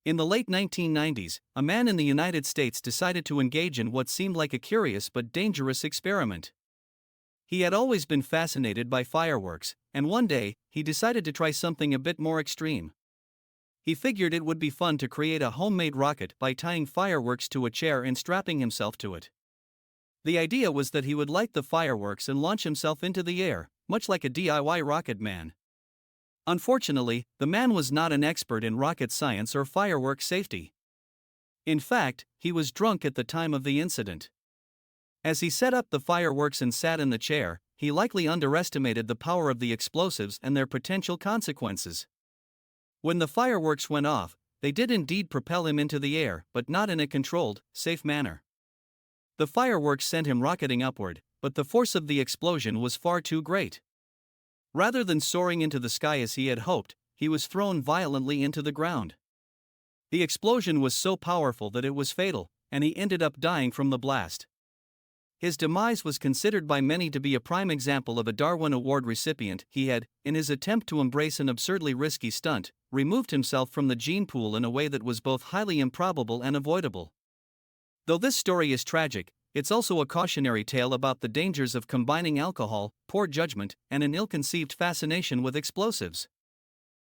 In the late 1990s, a man in the United States decided to engage in what seemed like a curious but dangerous experiment. He had always been fascinated by fireworks, and one day, he decided to try something a bit more extreme. He figured it would be fun to create a homemade rocket by tying fireworks to a chair and strapping himself to it. The idea was that he would light the fireworks and launch himself into the air, much like a DIY rocket man. Unfortunately, the man was not an expert in rocket science or firework safety. In fact, he was drunk at the time of the incident. As he set up the fireworks and sat in the chair, he likely underestimated the power of the explosives and their potential consequences. When the fireworks went off, they did indeed propel him into the air, but not in a controlled, safe manner. The fireworks sent him rocketing upward, but the force of the explosion was far too great. Rather than soaring into the sky as he had hoped, he was thrown violently into the ground. The explosion was so powerful that it was fatal, and he ended up dying from the blast. His demise was considered by many to be a prime example of a Darwin Award recipient. He had, in his attempt to embrace an absurdly risky stunt, removed himself from the gene pool in a way that was both highly improbable and avoidable. Though this story is tragic, it's also a cautionary tale about the dangers of combining alcohol, poor judgment, and an ill-conceived fascination with explosives.